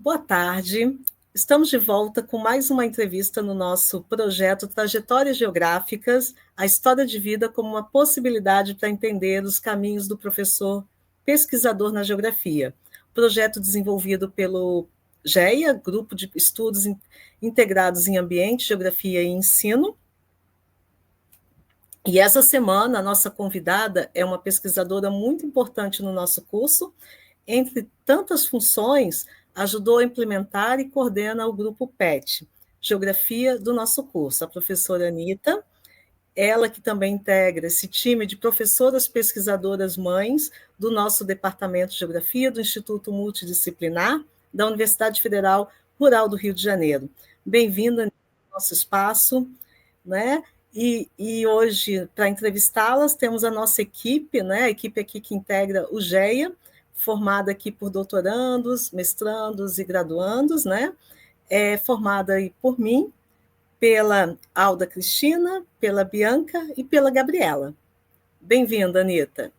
Boa tarde. Estamos de volta com mais uma entrevista no nosso projeto Trajetórias Geográficas, a história de vida como uma possibilidade para entender os caminhos do professor pesquisador na geografia. Projeto desenvolvido pelo GEA, Grupo de Estudos Integrados em Ambiente, Geografia e Ensino. E essa semana, a nossa convidada é uma pesquisadora muito importante no nosso curso. Entre tantas funções, ajudou a implementar e coordena o grupo PET, Geografia, do nosso curso, a professora Anita, ela que também integra esse time de professoras pesquisadoras mães do nosso Departamento de Geografia do Instituto Multidisciplinar da Universidade Federal Rural do Rio de Janeiro. Bem-vinda ao nosso espaço, né? E hoje, para entrevistá-las, temos a nossa equipe, né? A equipe aqui que integra o GEA, formada aqui por doutorandos, mestrandos e graduandos, né? Formada aí por mim, pela Alda Cristina, pela Bianca e pela Gabriela. Bem-vinda, Anita.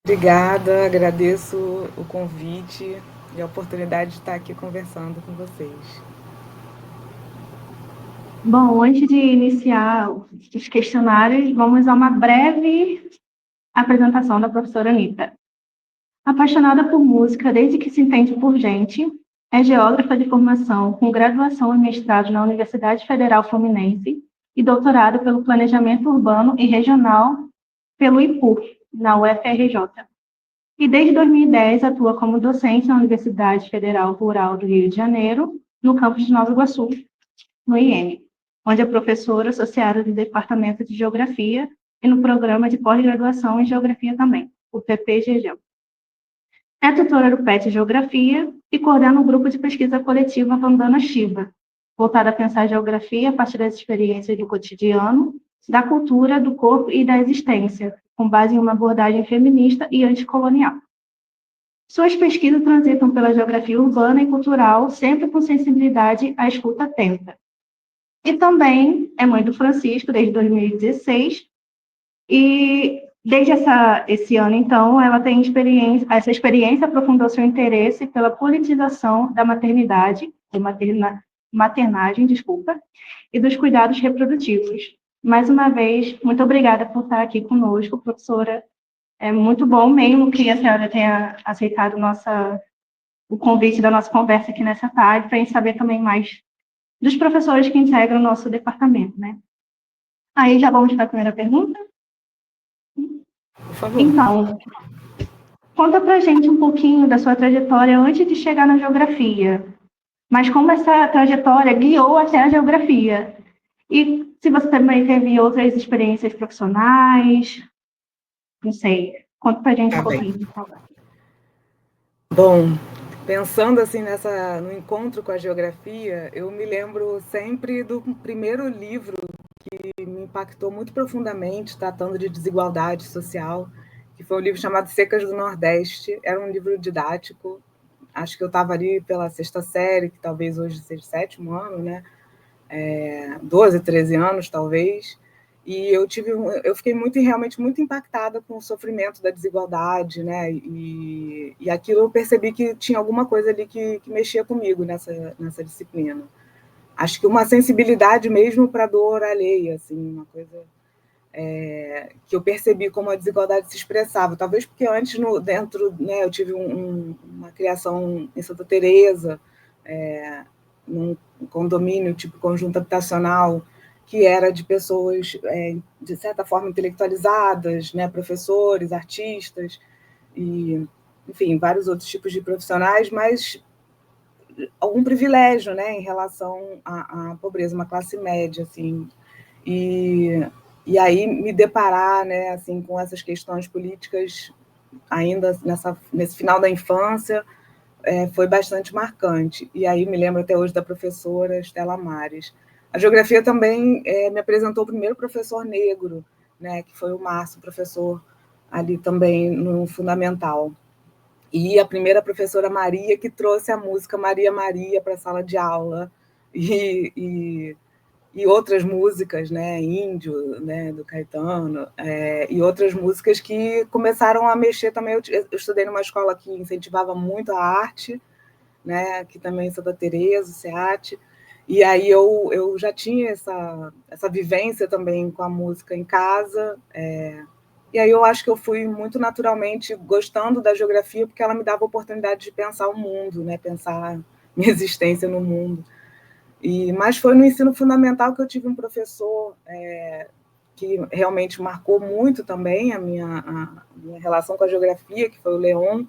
Obrigada, agradeço o convite e a oportunidade de estar aqui conversando com vocês. Bom, antes de iniciar os questionários, vamos a uma breve apresentação da professora Anita. Apaixonada por música desde que se entende por gente, é geógrafa de formação com graduação e mestrado na Universidade Federal Fluminense e doutorado pelo Planejamento Urbano e Regional pelo IPUR, na UFRJ. E desde 2010 atua como docente na Universidade Federal Rural do Rio de Janeiro, no campus de Nova Iguaçu, no IEM, onde é professora associada do Departamento de Geografia e no programa de pós-graduação em Geografia também, o PPGG. É tutora do PET Geografia e coordena o grupo de pesquisa coletiva Vandana Shiva, voltada a pensar a geografia a partir das experiências do cotidiano, da cultura, do corpo e da existência, com base em uma abordagem feminista e anticolonial. Suas pesquisas transitam pela geografia urbana e cultural, sempre com sensibilidade à escuta atenta. E também é mãe do Francisco desde 2016, e desde esse ano, então, ela tem essa experiência aprofundou seu interesse pela politização da maternidade, maternagem, e dos cuidados reprodutivos. Mais uma vez, muito obrigada por estar aqui conosco, professora. É muito bom mesmo que a senhora tenha aceitado o convite da nossa conversa aqui nessa tarde, para a gente saber também mais dos professores que integram o nosso departamento, né? Aí já vamos para a primeira pergunta? Por favor. Então, conta para a gente um pouquinho da sua trajetória antes de chegar na geografia, mas como essa trajetória guiou até a geografia. E se você também teve outras experiências profissionais, não sei, conta para a gente um pouquinho, por favor. Bom, pensando assim no encontro com a geografia, eu me lembro sempre do primeiro livro que me impactou muito profundamente, tratando de desigualdade social, que foi um livro chamado Secas do Nordeste. Era um livro didático, acho que eu estava ali pela 6ª série, que talvez hoje seja 7º ano, né? 12, 13 anos, talvez. E eu fiquei realmente muito impactada com o sofrimento da desigualdade, né? E aquilo eu percebi que tinha alguma coisa ali que mexia comigo nessa disciplina. Acho que uma sensibilidade mesmo para a dor alheia, assim, uma coisa que eu percebi como a desigualdade se expressava. Talvez porque antes, né, eu tive uma criação em Santa Teresa, num condomínio tipo conjunto habitacional, que era de pessoas, de certa forma, intelectualizadas, né, professores, artistas, e, enfim, vários outros tipos de profissionais, mas algum privilégio, né, em relação à pobreza, uma classe média, assim. E aí me deparar, né, assim, com essas questões políticas ainda nesse final da infância, foi bastante marcante. E aí me lembro até hoje da professora Estela Mares. A geografia também me apresentou o primeiro professor negro, né, que foi o Márcio, professor ali também no fundamental. E a primeira professora Maria, que trouxe a música Maria Maria para a sala de aula, e outras músicas, né, Índio, né, do Caetano, e outras músicas que começaram a mexer também. Eu estudei numa escola que incentivava muito a arte, né, aqui também em Santa Teresa, o SEAT, e aí eu já tinha essa vivência também com a música em casa, e aí eu acho que eu fui muito naturalmente gostando da geografia, porque ela me dava a oportunidade de pensar o mundo, né, pensar minha existência no mundo. Mas foi no ensino fundamental que eu tive um professor que realmente marcou muito também a minha relação com a geografia, que foi o Leon,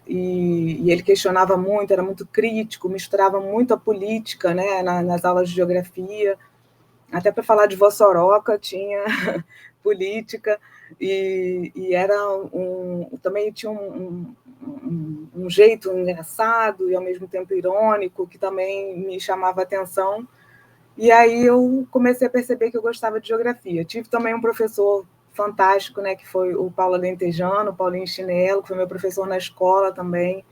e ele questionava muito, era muito crítico, misturava muito a política, né, nas aulas de geografia, até para falar de Vossoroca tinha política, e era também tinha um jeito engraçado e ao mesmo tempo irônico, que também me chamava a atenção, e aí eu comecei a perceber que eu gostava de geografia. Tive também um professor fantástico, né, que foi o Paulo Alentejano, o Paulinho Chinelo, que foi meu professor na escola também,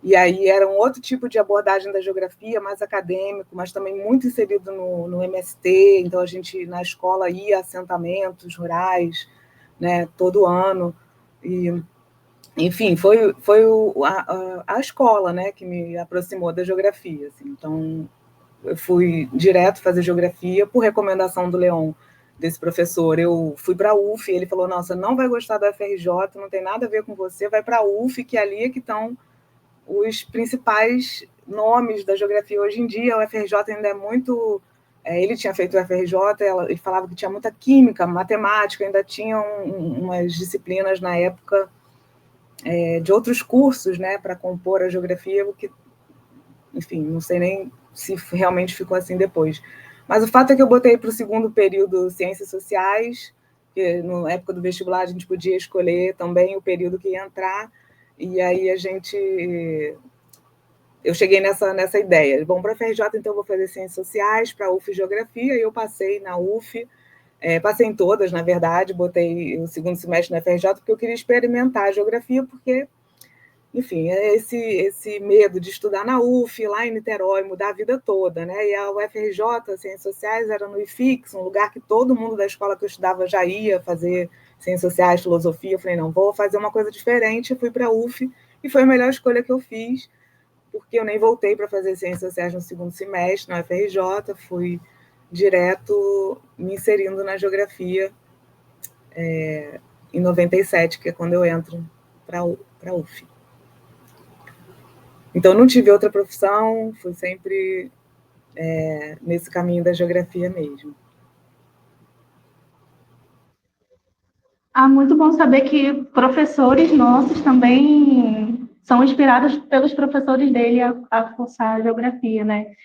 e aí era um outro tipo de abordagem da geografia, mais acadêmico, mas também muito inserido no MST, então a gente na escola ia a assentamentos rurais, né, todo ano, e enfim, foi a escola, né, que me aproximou da geografia, assim. Então eu fui direto fazer geografia por recomendação do Leon, desse professor. Eu fui para a UF, ele falou, não, você não vai gostar da UFRJ, não tem nada a ver com você, vai para a UF, que ali é que estão os principais nomes da geografia hoje em dia. O UFRJ ainda é muito... ele tinha feito o UFRJ, ele falava que tinha muita química, matemática, ainda tinha umas disciplinas na época de outros cursos, né, para compor a geografia, que, enfim, não sei nem se realmente ficou assim depois. Mas o fato é que eu botei para o segundo período Ciências Sociais, que na época do vestibular a gente podia escolher também o período que ia entrar, e aí eu cheguei nessa ideia. Bom, para a FRJ, então, eu vou fazer Ciências Sociais, para a UF Geografia, e eu passei na UF, passei em todas, na verdade, botei o segundo semestre na FRJ, porque eu queria experimentar a geografia, porque, enfim, esse medo de estudar na UF, lá em Niterói, mudar a vida toda, né? E a UFRJ, Ciências Sociais, era no IFIX, um lugar que todo mundo da escola que eu estudava já ia fazer Ciências Sociais, Filosofia. Eu falei, não, vou fazer uma coisa diferente. Eu fui para a UF, e foi a melhor escolha que eu fiz, porque eu nem voltei para fazer Ciências Sociais no segundo semestre, na UFRJ, fui direto me inserindo na geografia em 97, que é quando eu entro para a UF. Então, não tive outra profissão, fui sempre nesse caminho da geografia mesmo. Muito bom saber que professores nossos também são inspirados pelos professores dele a cursar a geografia, né?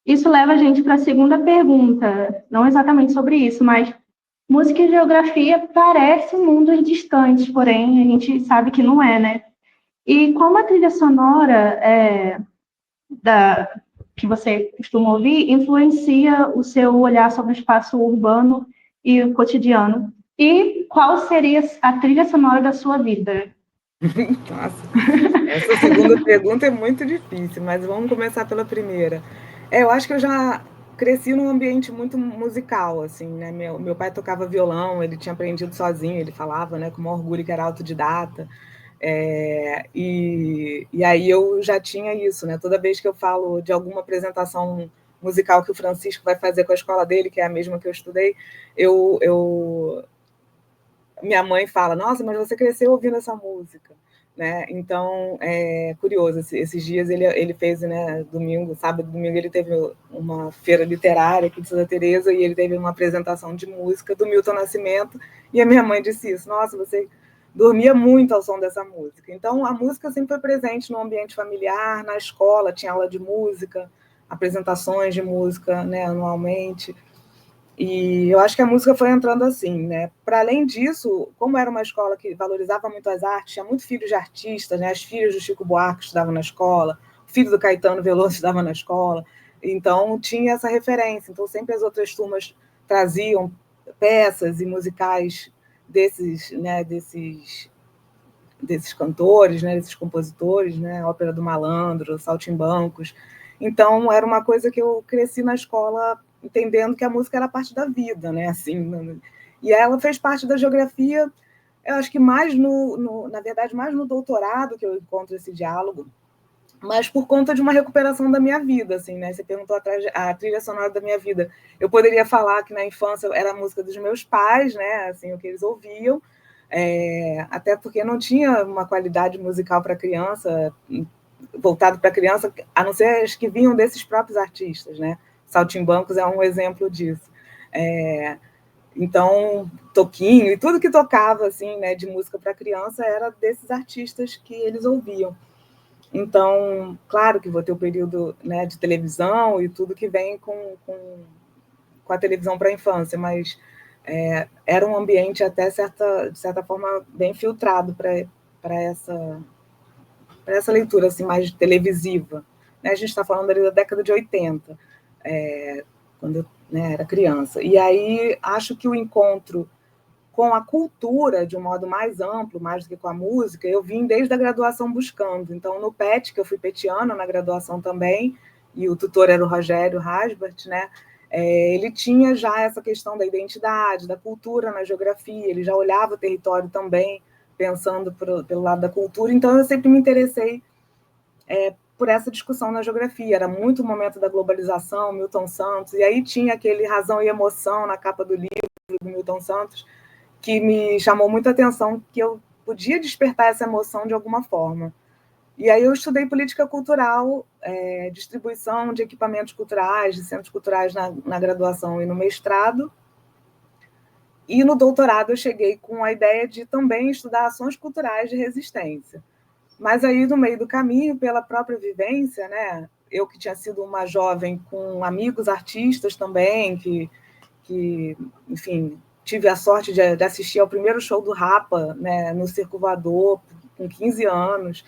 Isso leva a gente para a segunda pergunta, não exatamente sobre isso, mas música e geografia parecem mundos distantes, porém a gente sabe que não é, né? E como a trilha sonora que você costuma ouvir influencia o seu olhar sobre o espaço urbano e o cotidiano? E qual seria a trilha sonora da sua vida? Nossa, essa segunda pergunta é muito difícil, mas vamos começar pela primeira. Eu acho que eu já cresci num ambiente muito musical, assim, né? Meu pai tocava violão, ele tinha aprendido sozinho, ele falava, né, com o orgulho que era autodidata. E aí eu já tinha isso, né? Toda vez que eu falo de alguma apresentação musical que o Francisco vai fazer com a escola dele, que é a mesma que eu estudei, minha mãe fala, nossa, mas você cresceu ouvindo essa música, né? Então, é curioso, esses dias ele fez, né, sábado, domingo, ele teve uma feira literária aqui de Santa Teresa, e ele teve uma apresentação de música do Milton Nascimento, e a minha mãe disse isso, nossa, você dormia muito ao som dessa música. Então, a música sempre foi presente no ambiente familiar, na escola, tinha aula de música, apresentações de música, né, anualmente. E eu acho que a música foi entrando assim, né? Para além disso, como era uma escola que valorizava muito as artes, tinha muito filho de artistas, né? As filhas do Chico Buarque estudavam na escola, o filho do Caetano Veloso estudava na escola, então tinha essa referência. Então sempre as outras turmas traziam peças e musicais desses, né? Desses cantores, né? Desses compositores, né? Ópera do Malandro, Saltimbancos. Então era uma coisa que eu cresci na escola entendendo que a música era parte da vida, né? Assim, e ela fez parte da geografia, eu acho que mais na verdade, mais no doutorado que eu encontro esse diálogo, mas por conta de uma recuperação da minha vida, assim, né? Você perguntou a trilha sonora da minha vida. Eu poderia falar que na infância era a música dos meus pais, né? Assim, o que eles ouviam, até porque não tinha uma qualidade musical para criança, voltado para criança, a não ser as que vinham desses próprios artistas, né? Saltimbancos é um exemplo disso. Então, Toquinho e tudo que tocava assim, né, de música para criança era desses artistas que eles ouviam. Então, claro que vou ter o período, né, de televisão e tudo que vem com a televisão para a infância, mas era um ambiente até de certa forma bem filtrado para essa leitura assim, mais televisiva. Né? A gente está falando ali da década de 80, quando eu, né, era criança. E aí acho que o encontro com a cultura, de um modo mais amplo, mais do que com a música, eu vim desde a graduação buscando. Então, no PET, que eu fui petiana na graduação também, e o tutor era o Rogério Rasbart, né? Ele tinha já essa questão da identidade, da cultura na geografia, ele já olhava o território também, pensando pelo lado da cultura. Então, eu sempre me interessei por essa discussão na geografia. Era muito o momento da globalização, Milton Santos, e aí tinha aquele Razão e Emoção na capa do livro do Milton Santos, que me chamou muita atenção, que eu podia despertar essa emoção de alguma forma. E aí eu estudei política cultural, distribuição de equipamentos culturais, de centros culturais na graduação e no mestrado. E no doutorado eu cheguei com a ideia de também estudar ações culturais de resistência. Mas aí, no meio do caminho, pela própria vivência, né, eu que tinha sido uma jovem com amigos artistas também, que enfim, tive a sorte de assistir ao primeiro show do Rapa, né, no Circo Voador, com 15 anos.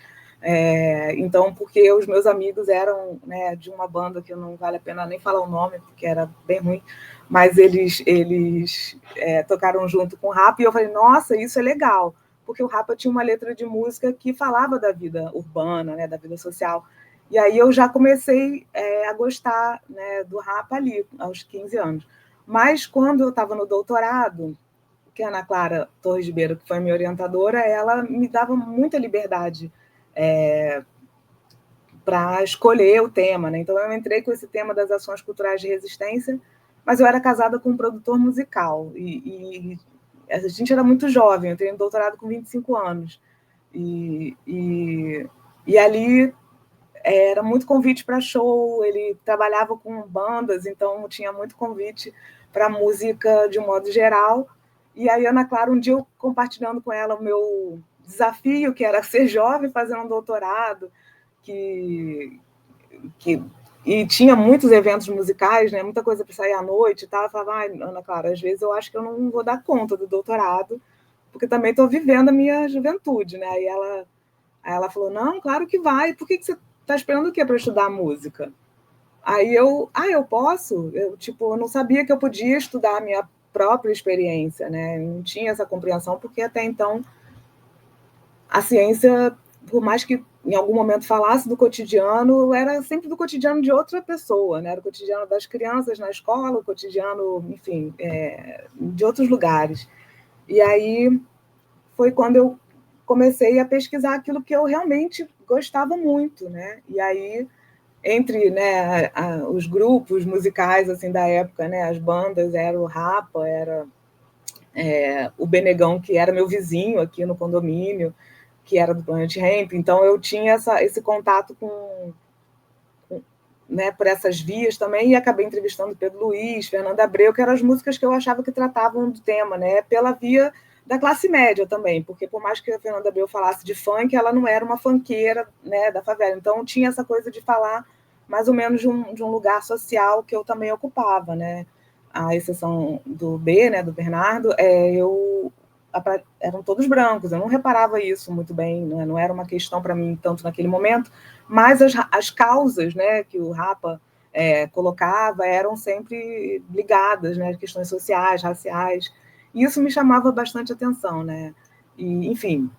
Então, porque os meus amigos eram, né, de uma banda que não vale a pena nem falar o nome, porque era bem ruim, mas eles tocaram junto com o Rapa, e eu falei, nossa, isso é legal, porque o Rapa tinha uma letra de música que falava da vida urbana, né, da vida social. E aí eu já comecei a gostar, né, do Rapa ali, aos 15 anos. Mas quando eu estava no doutorado, que a Ana Clara Torres Ribeiro, que foi minha orientadora, ela me dava muita liberdade para escolher o tema, né? Então eu entrei com esse tema das ações culturais de resistência, mas eu era casada com um produtor musical e a gente era muito jovem, eu entrei no doutorado com 25 anos. E ali era muito convite para show, ele trabalhava com bandas, então tinha muito convite para música de um modo geral. E aí, Ana Clara, um dia eu compartilhando com ela o meu desafio, que era ser jovem, fazer um doutorado, e tinha muitos eventos musicais, né, muita coisa para sair à noite e tal. Eu falava, Ana Clara, às vezes eu acho que eu não vou dar conta do doutorado, porque também estou vivendo a minha juventude, né? Aí ela falou, não, claro que vai, por que você está esperando o quê para estudar música? Aí eu posso? Eu não sabia que eu podia estudar a minha própria experiência, né? Não tinha essa compreensão, porque até então a ciência, por mais que em algum momento falasse do cotidiano, era sempre do cotidiano de outra pessoa, né? Era o cotidiano das crianças na escola, o cotidiano, enfim, de outros lugares. E aí foi quando eu comecei a pesquisar aquilo que eu realmente gostava muito, né? E aí, entre, né, os grupos musicais assim da época, né, as bandas, era o Rapa, era o Benegão, que era meu vizinho aqui no condomínio, que era do Planet Hemp. Então eu tinha esse contato com, né, por essas vias também, e acabei entrevistando Pedro Luiz, Fernanda Abreu, que eram as músicas que eu achava que tratavam do tema, né, pela via da classe média também, porque por mais que a Fernanda Abreu falasse de funk, ela não era uma funkeira, né, da favela. Então tinha essa coisa de falar mais ou menos de um lugar social que eu também ocupava, né? A exceção do B, né, do Bernardo, eram todos brancos, eu não reparava isso muito bem, né? Não era uma questão para mim tanto naquele momento, mas as causas, né, que o Rapa colocava eram sempre ligadas, né, questões sociais, raciais. E isso me chamava bastante atenção, né? E, enfim,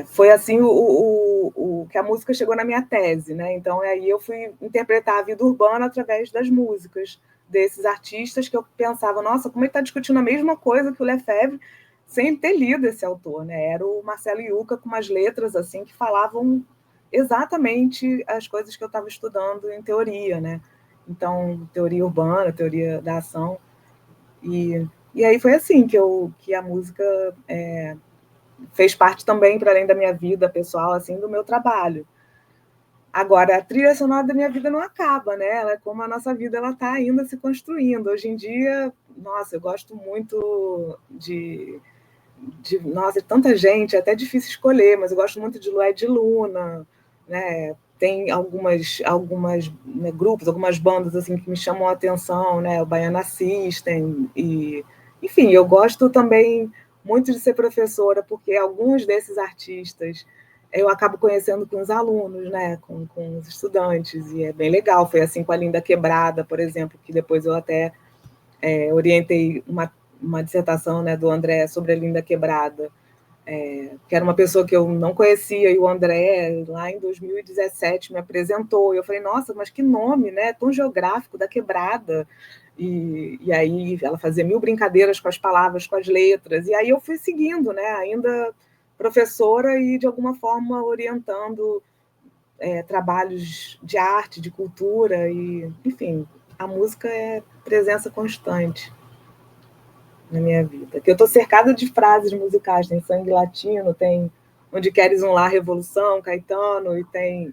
foi assim o que a música chegou na minha tese, né? Então, aí eu fui interpretar a vida urbana através das músicas desses artistas, que eu pensava, nossa, como ele está discutindo a mesma coisa que o Lefebvre, sem ter lido esse autor, né? Era o Marcelo Iuca com umas letras assim que falavam exatamente as coisas que eu estava estudando em teoria, né? Então, teoria urbana, teoria da ação. E aí foi assim que a música fez parte também, para além da minha vida pessoal, assim, do meu trabalho. Agora, a trilha sonora da minha vida não acaba, né? Ela, como a nossa vida ela está ainda se construindo. Hoje em dia, nossa, eu gosto muito nossa, tanta gente, é até difícil escolher, mas eu gosto muito de Lué de Luna, né? Tem algumas né, grupos, algumas bandas assim que me chamam a atenção, né? O Baiana System e, enfim, eu gosto também muito de ser professora, porque alguns desses artistas eu acabo conhecendo com os alunos, né? Com os estudantes, e é bem legal. Foi assim com a Linda Quebrada, por exemplo, que depois eu até orientei uma dissertação, né, do André sobre a Linda Quebrada, que era uma pessoa que eu não conhecia, e o André, lá em 2017, me apresentou, e eu falei, nossa, mas que nome, né, tão geográfico, da Quebrada, e aí ela fazia mil brincadeiras com as palavras, com as letras, e aí eu fui seguindo, né, ainda professora e, de alguma forma, orientando trabalhos de arte, de cultura, e, enfim, a música é presença constante na minha vida. Que eu estou cercada de frases musicais, tem Sangue Latino, tem Onde Queres um Lar, Revolução, Caetano, e tem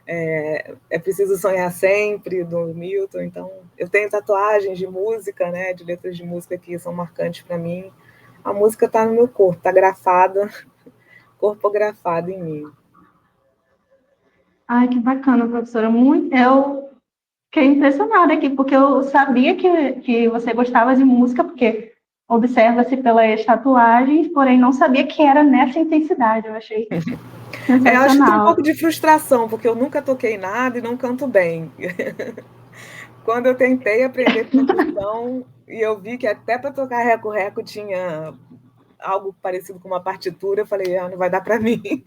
É Preciso Sonhar Sempre, do Milton. Então, eu tenho tatuagens de música, né, de letras de música que são marcantes para mim. A música está no meu corpo, está grafada, corpografada em mim. Ai, que bacana, professora. Muito, eu fiquei impressionada aqui, porque eu sabia que você gostava de música, porque observa-se pelas tatuagens, porém não sabia que era nessa intensidade. Eu achei Eu acho que tem um pouco sensacional. de frustração, porque eu nunca toquei nada e não canto bem. Quando eu tentei aprender percussão, e eu vi que até para tocar reco-reco tinha algo parecido com uma partitura, eu falei, não vai dar para mim.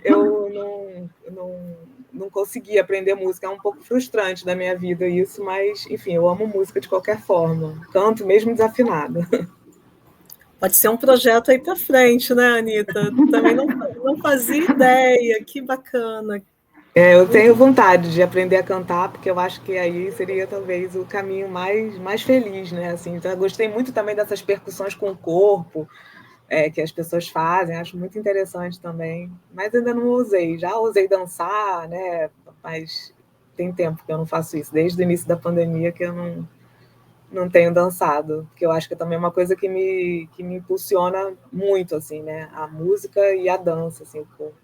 Eu não consegui aprender música, é um pouco frustrante da minha vida isso, mas, enfim, eu amo música de qualquer forma. Canto mesmo desafinada. Pode ser um projeto aí para frente, né, Anitta? Também não fazia ideia, que bacana. Eu tenho vontade de aprender a cantar, porque eu acho que aí seria talvez o caminho mais feliz, né? Assim, então, eu gostei muito também dessas percussões com o corpo, que as pessoas fazem, acho muito interessante também, mas ainda não usei. Já usei dançar, né? Mas tem tempo que eu não faço isso, desde o início da pandemia que eu não tenho dançado, porque eu acho que também é uma coisa que me impulsiona muito, assim, né? A música e a dança, assim, o corpo.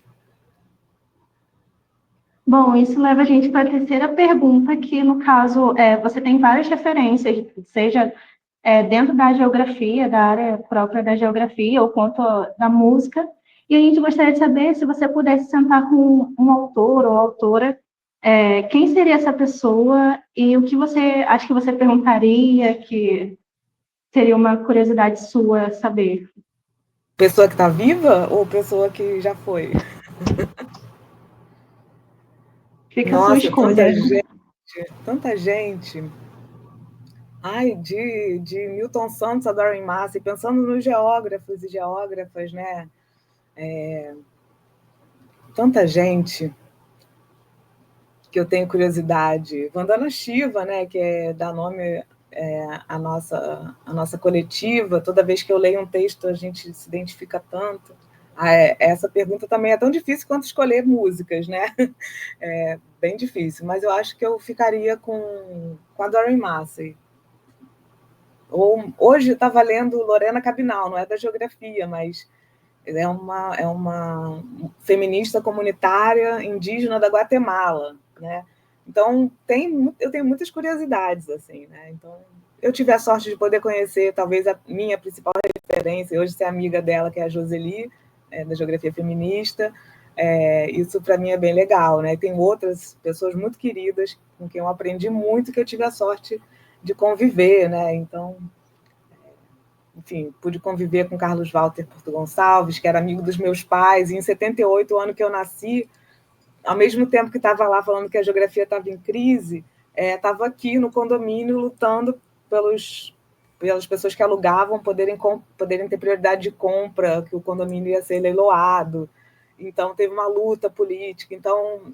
Bom, isso leva a gente para a terceira pergunta, que no caso você tem várias referências, seja dentro da geografia, da área própria da geografia, ou quanto da música, e a gente gostaria de saber se você pudesse sentar com um autor ou autora, quem seria essa pessoa e o que você acha que você perguntaria, que seria uma curiosidade sua saber. Pessoa que está viva ou pessoa que já foi? Fica a sua Nossa, tanta escolha. gente, tanta gente. Ai, de Milton Santos a Doreen Massey, pensando nos geógrafos e geógrafas, né? Tanta gente que eu tenho curiosidade. Vandana Shiva, né? Que dá nome à nossa coletiva. Toda vez que eu leio um texto, a gente se identifica tanto. Essa pergunta também é tão difícil quanto escolher músicas, né? É bem difícil, mas eu acho que eu ficaria com a Doreen Massey. Hoje estava lendo Lorena Cabinal, não é da geografia, mas é uma feminista comunitária indígena da Guatemala, né? Então, eu tenho muitas curiosidades, assim, né? Então, eu tive a sorte de poder conhecer, talvez, a minha principal referência, hoje ser amiga dela, que é a Joseli, da Geografia Feminista. Isso, para mim, é bem legal, né? Tem outras pessoas muito queridas com quem eu aprendi muito, que eu tive a sorte de conviver, né? Então, enfim, pude conviver com Carlos Walter Porto Gonçalves, que era amigo dos meus pais, e em 78, o ano que eu nasci, ao mesmo tempo que estava lá falando que a geografia estava em crise, estava aqui no condomínio lutando pelas pessoas que alugavam poderem ter prioridade de compra, que o condomínio ia ser leiloado. Então, teve uma luta política. Então,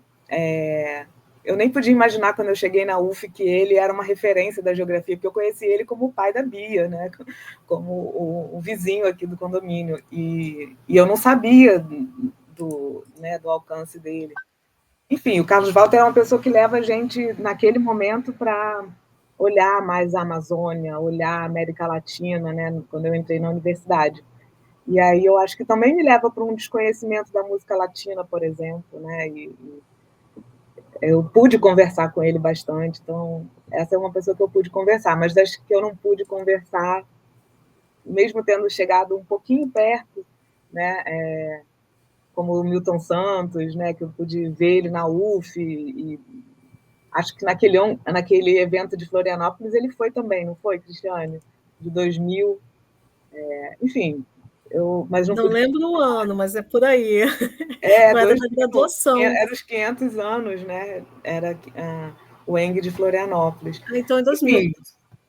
eu nem podia imaginar, quando eu cheguei na UF, que ele era uma referência da geografia, porque eu conheci ele como o pai da Bia, né? Como o vizinho aqui do condomínio. E eu não sabia do alcance dele. Enfim, o Carlos Walter é uma pessoa que leva a gente, naquele momento, para olhar mais a Amazônia, olhar a América Latina, né? Quando eu entrei na universidade. E aí eu acho que também me leva para um desconhecimento da música latina, por exemplo, né? E eu pude conversar com ele bastante, então essa é uma pessoa que eu pude conversar, mas das que eu não pude conversar, mesmo tendo chegado um pouquinho perto, né? Como o Milton Santos, né? Que eu pude ver ele na UF, e acho que naquele evento de Florianópolis ele foi também, não foi, Cristiane? De 2000, enfim. Mas não lembro o ano, mas é por aí. Eu era da graduação. Era os 500 anos, né? Era o ENG de Florianópolis. Então, em 2000.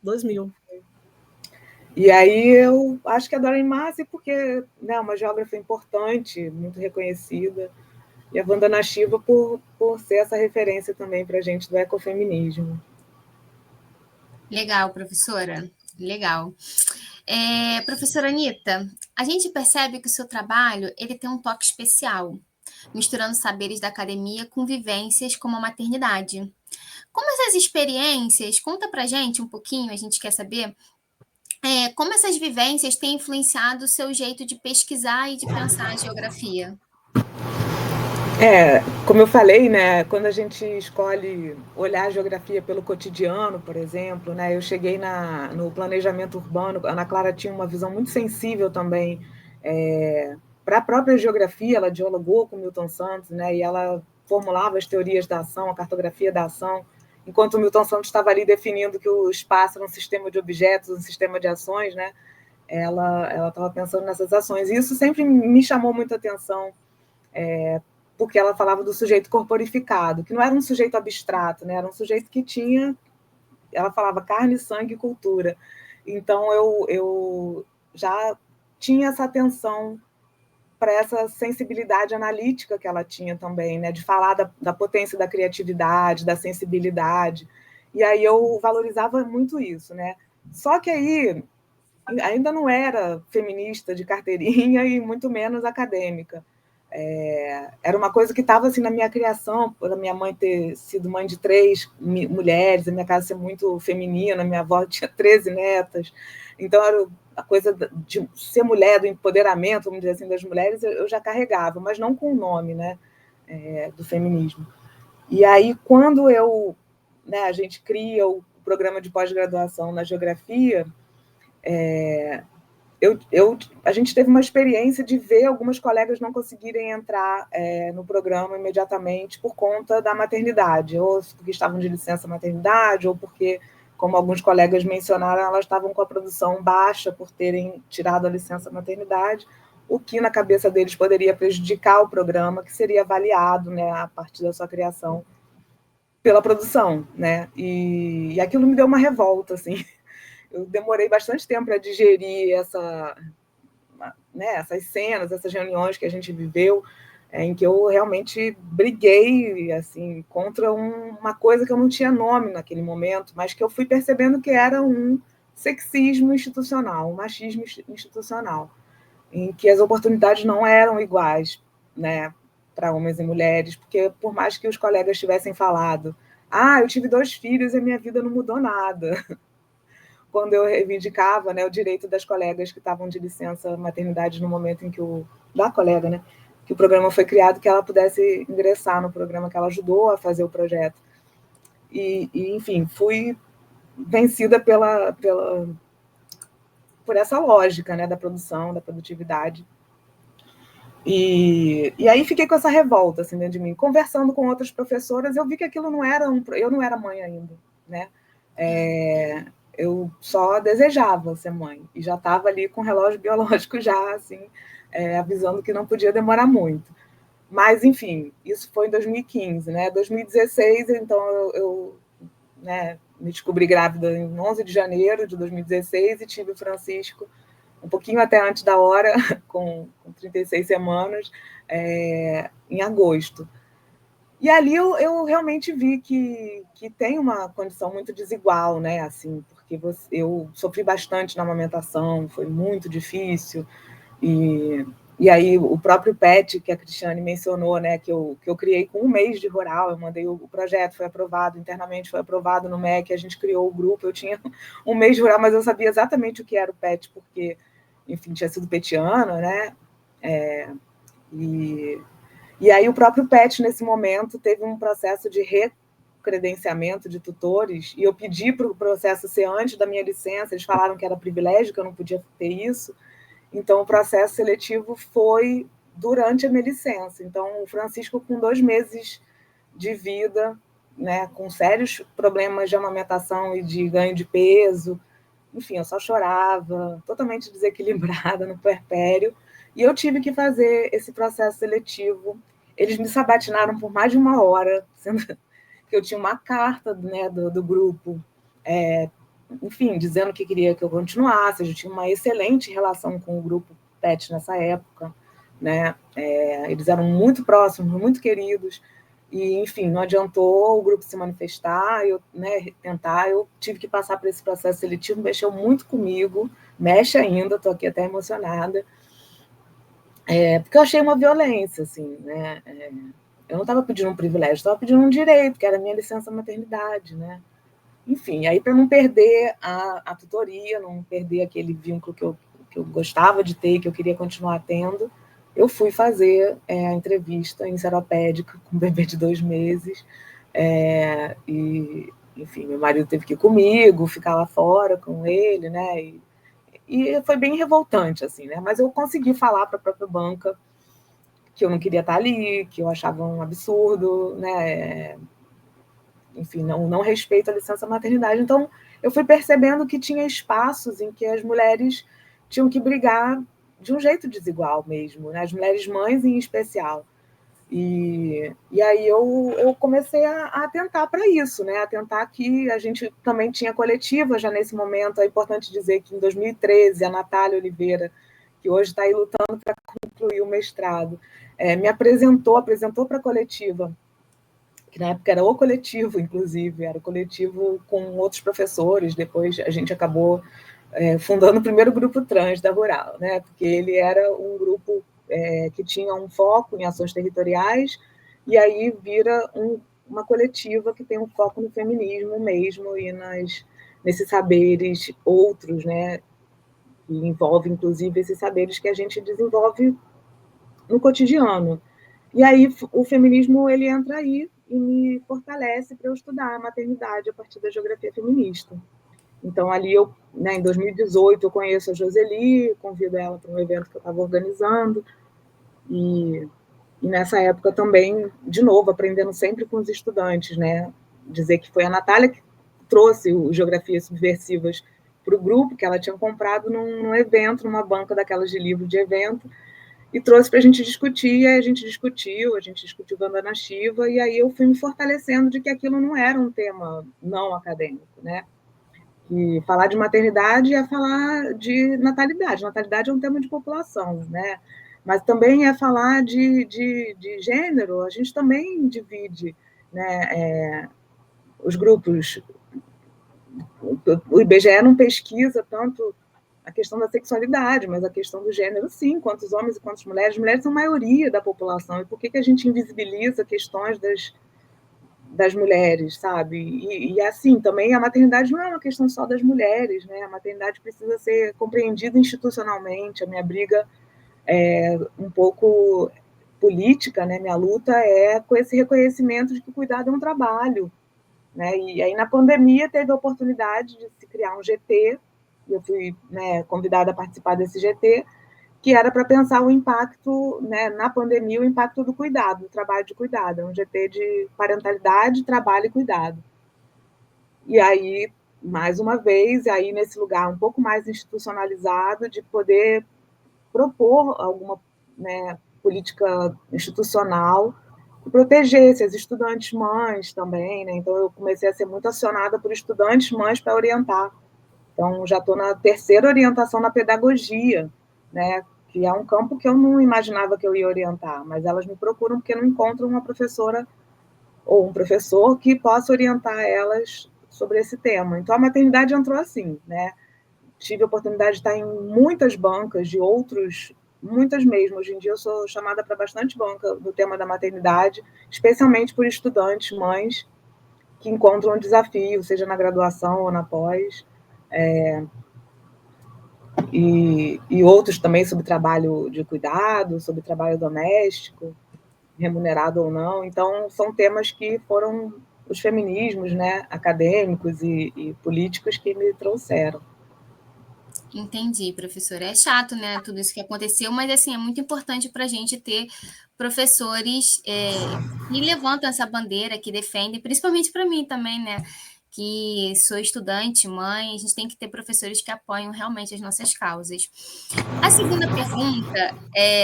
2000. E aí eu acho que a Doreen Massey, porque, né, uma geógrafa importante, muito reconhecida, e a Vandana Shiva por ser essa referência também para a gente do ecofeminismo. Legal, professora. Legal. Professora Anita, a gente percebe que o seu trabalho ele tem um toque especial, misturando saberes da academia com vivências como a maternidade. Como essas experiências, conta pra gente um pouquinho, a gente quer saber, como essas vivências têm influenciado o seu jeito de pesquisar e de pensar a geografia? Como eu falei, né, quando a gente escolhe olhar a geografia pelo cotidiano, por exemplo, né, eu cheguei no planejamento urbano, a Ana Clara tinha uma visão muito sensível também para a própria geografia, ela dialogou com Milton Santos, né, e ela formulava as teorias da ação, a cartografia da ação, enquanto o Milton Santos estava ali definindo que o espaço era um sistema de objetos, um sistema de ações, né, ela estava pensando nessas ações. E isso sempre me chamou muita atenção, porque ela falava do sujeito corporificado, que não era um sujeito abstrato, né? Era um sujeito que tinha... Ela falava carne, sangue e cultura. Então, eu já tinha essa atenção para essa sensibilidade analítica que ela tinha também, né? De falar da potência da criatividade, da sensibilidade. E aí eu valorizava muito isso, né? Só que aí ainda não era feminista de carteirinha e muito menos acadêmica. Era uma coisa que estava assim na minha criação, pela minha mãe ter sido mãe de 3 mulheres, a minha casa ser muito feminina, minha avó tinha 13 netas, então era a coisa de ser mulher, do empoderamento, vamos dizer assim, das mulheres, eu já carregava, mas não com o nome, né, do feminismo. E aí, quando a gente cria o programa de pós-graduação na geografia, a gente teve uma experiência de ver algumas colegas não conseguirem entrar no programa imediatamente por conta da maternidade, ou porque estavam de licença maternidade, ou porque, como alguns colegas mencionaram, elas estavam com a produção baixa por terem tirado a licença maternidade, o que na cabeça deles poderia prejudicar o programa, que seria avaliado, né, a partir da sua criação pela produção, né? E aquilo me deu uma revolta, assim. Eu demorei bastante tempo para digerir essas cenas, essas reuniões que a gente viveu, em que eu realmente briguei assim, contra uma coisa que eu não tinha nome naquele momento, mas que eu fui percebendo que era um sexismo institucional, um machismo institucional, em que as oportunidades não eram iguais, né, para homens e mulheres, porque por mais que os colegas tivessem falado, eu tive 2 filhos e a minha vida não mudou nada, quando eu reivindicava, né, o direito das colegas que estavam de licença maternidade no momento em que da colega, né, que o programa foi criado, que ela pudesse ingressar no programa, que ela ajudou a fazer o projeto. E enfim, fui vencida por essa lógica, né, da produção, da produtividade. E aí fiquei com essa revolta assim, dentro de mim. Conversando com outras professoras, eu vi que aquilo não era eu não era mãe ainda, né? Eu só desejava ser mãe, e já estava ali com o relógio biológico já, assim, avisando que não podia demorar muito. Mas, enfim, isso foi em 2015, né? 2016, então, eu me descobri grávida em 11 de janeiro de 2016 e tive o Francisco um pouquinho até antes da hora, com 36 semanas, em agosto. E ali eu realmente vi que tem uma condição muito desigual, né? Assim, porque eu sofri bastante na amamentação, foi muito difícil. E aí o próprio PET, que a Cristiane mencionou, né, que eu criei com 1 mês de rural, eu mandei o projeto, foi aprovado internamente, foi aprovado no MEC, a gente criou o grupo, eu tinha 1 mês de rural, mas eu sabia exatamente o que era o PET, porque, enfim, tinha sido petiana, né? E aí o próprio PET, nesse momento, teve um processo de recredenciamento de tutores, e eu pedi para o processo ser antes da minha licença, eles falaram que era privilégio, que eu não podia ter isso, então o processo seletivo foi durante a minha licença. Então o Francisco, com 2 meses de vida, né, com sérios problemas de amamentação e de ganho de peso, enfim, eu só chorava, totalmente desequilibrada no puerpério, e eu tive que fazer esse processo seletivo. Eles me sabatinaram por mais de 1 hora, sendo que eu tinha uma carta, né, do grupo, enfim, dizendo que queria que eu continuasse. Eu tinha uma excelente relação com o grupo PET nessa época, né? Eles eram muito próximos, muito queridos, e, enfim, não adiantou o grupo se manifestar, tentar, eu tive que passar por esse processo seletivo, mexeu muito comigo, mexe ainda, estou aqui até emocionada, porque eu achei uma violência, assim, né? Eu não estava pedindo um privilégio, estava pedindo um direito, que era a minha licença maternidade, né? Enfim, aí para não perder a tutoria, não perder aquele vínculo que eu gostava de ter, que eu queria continuar tendo, eu fui fazer a entrevista em seropédica com um bebê de 2 meses, e, enfim, meu marido teve que ir comigo, ficar lá fora com ele, né? E foi bem revoltante, assim, né? Mas eu consegui falar para a própria banca que eu não queria estar ali, que eu achava um absurdo, né? Enfim, não respeito a licença maternidade. Então, eu fui percebendo que tinha espaços em que as mulheres tinham que brigar de um jeito desigual mesmo, né? As mulheres mães em especial. E aí eu comecei a atentar para isso, né? Atentar que a gente também tinha coletiva já nesse momento. É importante dizer que em 2013, a Natália Oliveira, que hoje está aí lutando para concluir o mestrado, me apresentou para a coletiva, que na época era o coletivo, inclusive, era o coletivo com outros professores. Depois a gente acabou fundando o primeiro grupo trans da Rural, né? Porque ele era um grupo que tinha um foco em ações territoriais, e aí vira uma coletiva que tem um foco no feminismo mesmo e nesses saberes outros, né? Que envolve, inclusive, esses saberes que a gente desenvolve no cotidiano. E aí o feminismo ele entra aí e me fortalece para eu estudar a maternidade a partir da geografia feminista. Então, ali em 2018, eu conheço a Joseli, convido ela para um evento que eu estava organizando, e nessa época também, de novo, aprendendo sempre com os estudantes, né? Dizer que foi a Natália que trouxe o Geografias Subversivas para o grupo, que ela tinha comprado num evento, numa banca daquelas de livro de evento, e trouxe para a gente discutir, e aí a gente discutiu Vandana Shiva, e aí eu fui me fortalecendo de que aquilo não era um tema não acadêmico, né? E falar de maternidade é falar de natalidade. Natalidade é um tema de população, né? Mas também é falar de gênero. A gente também divide, né? Os grupos. O IBGE não pesquisa tanto a questão da sexualidade, mas a questão do gênero, sim, quantos homens e quantas mulheres. As mulheres são a maioria da população. E por que a gente invisibiliza questões das mulheres, sabe? E assim, também a maternidade não é uma questão só das mulheres, né? A maternidade precisa ser compreendida institucionalmente. A minha briga é um pouco política, né? Minha luta é com esse reconhecimento de que o cuidado é um trabalho, né? E aí, na pandemia, teve a oportunidade de se criar um GT, e eu fui, né, convidada a participar desse GT, que era para pensar o impacto, né, na pandemia, o impacto do cuidado, do trabalho de cuidado, um GT de parentalidade, trabalho e cuidado. E aí, mais uma vez, aí nesse lugar um pouco mais institucionalizado, de poder propor alguma, né, política institucional que protegesse as estudantes mães também, né? Então eu comecei a ser muito acionada por estudantes mães para orientar Então, já estou na terceira orientação na pedagogia, né? Que é um campo que eu não imaginava que eu ia orientar, mas elas me procuram porque não encontram uma professora ou um professor que possa orientar elas sobre esse tema. Então, a maternidade entrou assim, né? Tive a oportunidade de estar em muitas bancas de outros, muitas mesmo. Hoje em dia eu sou chamada para bastante banca do tema da maternidade, especialmente por estudantes, mães, que encontram um desafio, seja na graduação ou na pós, e outros também sobre trabalho de cuidado, sobre trabalho doméstico, remunerado ou não. Então, são temas que foram os feminismos, né, acadêmicos e políticos que me trouxeram. Entendi, professora. É chato, né, tudo isso que aconteceu, mas, assim, é muito importante para a gente ter professores que levantam essa bandeira, que defendem, principalmente para mim também, né, que sou estudante, mãe, a gente tem que ter professores que apoiam realmente as nossas causas. A segunda pergunta,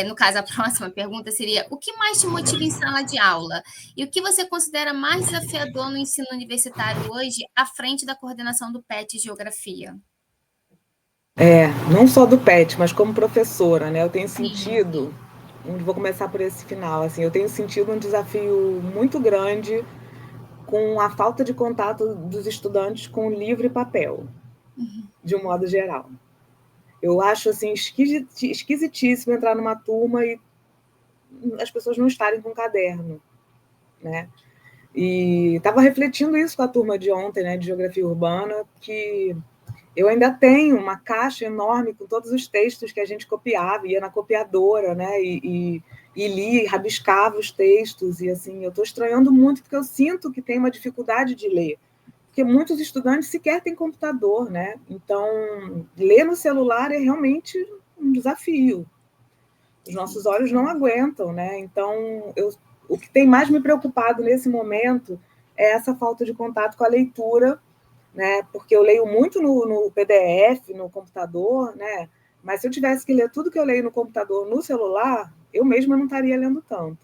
no caso, a próxima pergunta seria: o que mais te motiva em sala de aula? E o que você considera mais desafiador no ensino universitário hoje, à frente da coordenação do PET Geografia? Não só do PET, mas como professora, né? Eu tenho Sim. sentido, vou começar por esse final, assim, eu tenho sentido um desafio muito grande com a falta de contato dos estudantes com livro e papel, de um modo geral. Eu acho assim esquisitíssimo entrar numa turma e as pessoas não estarem com caderno, né? E estava refletindo isso com a turma de ontem, né, de Geografia Urbana, que eu ainda tenho uma caixa enorme com todos os textos que a gente copiava, ia na copiadora, né, e lia, rabiscava os textos, e assim, eu estou estranhando muito, porque eu sinto que tem uma dificuldade de ler, porque muitos estudantes sequer têm computador, né, então, ler no celular é realmente um desafio. Os nossos olhos não aguentam, né, então, o que tem mais me preocupado nesse momento é essa falta de contato com a leitura, né? Porque eu leio muito no PDF, no computador, né? Mas se eu tivesse que ler tudo que eu leio no computador no celular, eu mesma não estaria lendo tanto.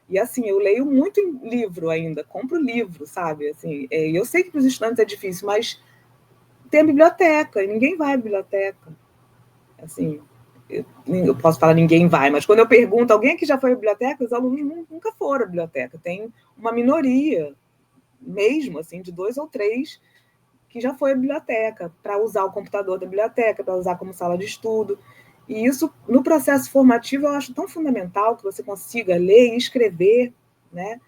E assim, eu leio muito em livro ainda, compro livro, sabe? Assim, eu sei que para os estudantes é difícil, mas tem a biblioteca, e ninguém vai à biblioteca. Assim, eu posso falar ninguém vai, mas quando eu pergunto, alguém aqui já foi à biblioteca? Os alunos nunca foram à biblioteca. Tem uma minoria, mesmo, assim, de 2 ou 3 que já foi à biblioteca, para usar o computador da biblioteca, para usar como sala de estudo. E isso, no processo formativo, eu acho tão fundamental que você consiga ler e escrever, né?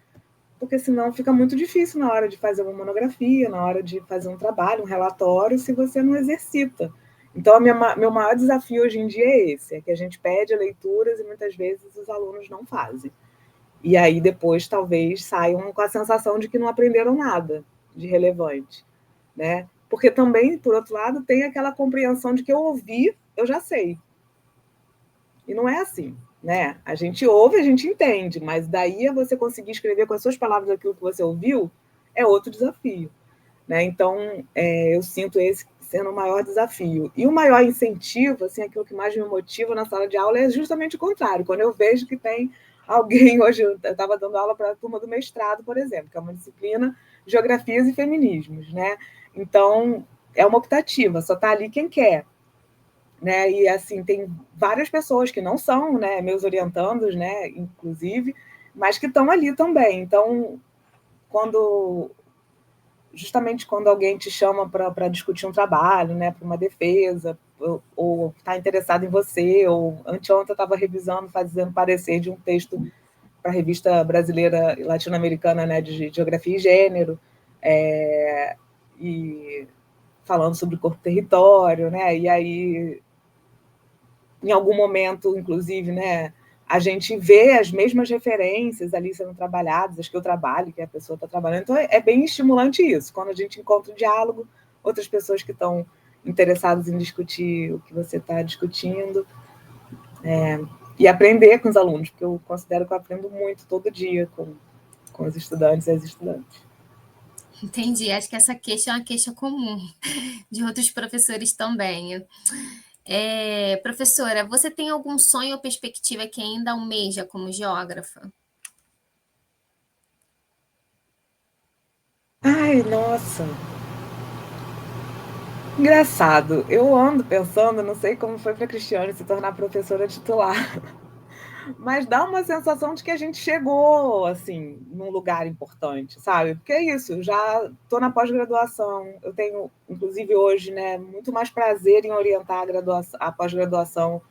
Porque senão fica muito difícil na hora de fazer uma monografia, na hora de fazer um trabalho, um relatório, se você não exercita. Então, meu maior desafio hoje em dia é esse, é que a gente pede leituras e muitas vezes os alunos não fazem. E aí depois talvez saiam com a sensação de que não aprenderam nada de relevante, né? Porque também, por outro lado, tem aquela compreensão de que eu ouvi, eu já sei. E não é assim, né? A gente ouve, a gente entende, mas daí a você conseguir escrever com as suas palavras aquilo que você ouviu é outro desafio, né? Então, eu sinto esse sendo o maior desafio. E o maior incentivo, assim, aquilo que mais me motiva na sala de aula é justamente o contrário. Quando eu vejo que tem alguém, hoje eu estava dando aula para a turma do mestrado, por exemplo, que é uma disciplina Geografias e Feminismos, né? Então, é uma optativa, só está ali quem quer, né? E assim, tem várias pessoas que não são, né, meus orientandos, né, inclusive, mas que estão ali também. Então, justamente quando alguém te chama para discutir um trabalho, né, para uma defesa, ou está interessado em você, ou anteontem eu estava revisando, fazendo parecer de um texto para a revista brasileira e latino-americana, né, de geografia e gênero, e falando sobre corpo-território, né, e aí, em algum momento, inclusive, né, a gente vê as mesmas referências ali sendo trabalhadas, as que eu trabalho, que a pessoa está trabalhando. Então, é bem estimulante isso, quando a gente encontra o diálogo, outras pessoas que estão interessadas em discutir o que você está discutindo, e aprender com os alunos, porque eu considero que eu aprendo muito todo dia com os estudantes e as estudantes. Entendi. Acho que essa queixa é uma queixa comum de outros professores também. Professora, você tem algum sonho ou perspectiva que ainda almeja como geógrafa? Ai, nossa! Engraçado, eu ando pensando, não sei como foi para a Cristiane se tornar professora titular, mas dá uma sensação de que a gente chegou, assim, num lugar importante, sabe? Porque é isso, eu já estou na pós-graduação, eu tenho, inclusive hoje, né, muito mais prazer em orientar a pós-graduação,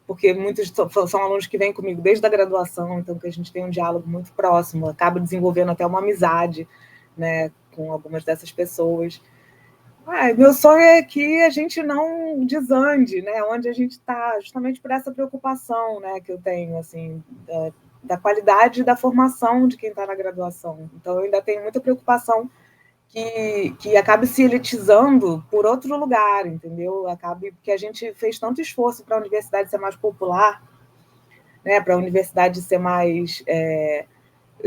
porque muitos são alunos que vêm comigo desde a graduação, então que a gente tem um diálogo muito próximo, acaba desenvolvendo até uma amizade, né, com algumas dessas pessoas. Meu sonho é que a gente não desande, né, onde a gente está, justamente por essa preocupação, né, que eu tenho, assim, da qualidade da formação de quem está na graduação. Então, eu ainda tenho muita preocupação que acabe se elitizando por outro lugar, entendeu? Acabe que a gente fez tanto esforço para a universidade ser mais popular, né, para a universidade ser mais...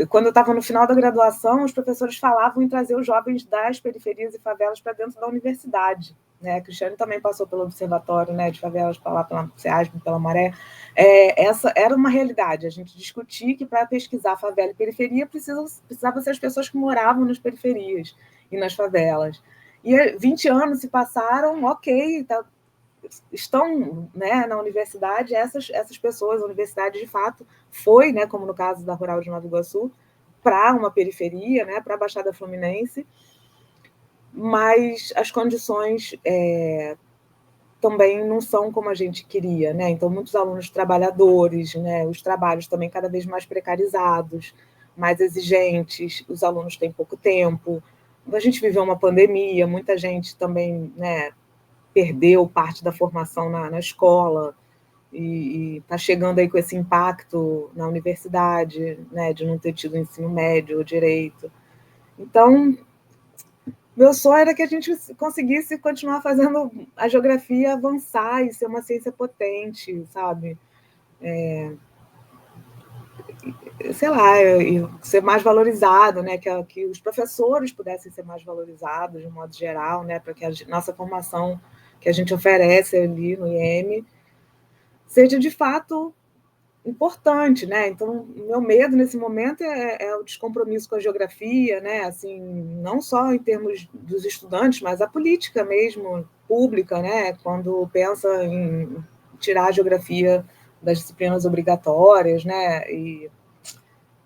Quando eu estava no final da graduação, os professores falavam em trazer os jovens das periferias e favelas para dentro da universidade. Né? A Cristiane também passou pelo observatório, né, de favelas, para lá pela SEASP, pela Maré. Essa era uma realidade. A gente discutia que para pesquisar favela e periferia precisava ser as pessoas que moravam nas periferias e nas favelas. E 20 anos se passaram, ok, estão, né, na universidade, essas pessoas, a universidade de fato foi, né, como no caso da Rural de Nova Iguaçu, para uma periferia, né, para a Baixada Fluminense, mas as condições também não são como a gente queria, né? Então, muitos alunos trabalhadores, né, os trabalhos também cada vez mais precarizados, mais exigentes, os alunos têm pouco tempo, a gente viveu uma pandemia, muita gente também, né, perdeu parte da formação na escola e está chegando aí com esse impacto na universidade, né, de não ter tido ensino médio ou direito. Então, meu sonho era que a gente conseguisse continuar fazendo a geografia avançar e ser uma ciência potente, sabe? Sei lá, e ser mais valorizado, né? Que os professores pudessem ser mais valorizados de um modo geral, né? Para que a nossa formação que a gente oferece ali no IEM seja de fato importante, né? Então, meu medo nesse momento é o descompromisso com a geografia, né? Assim, não só em termos dos estudantes, mas a política mesmo pública, né? Quando pensa em tirar a geografia das disciplinas obrigatórias, né? E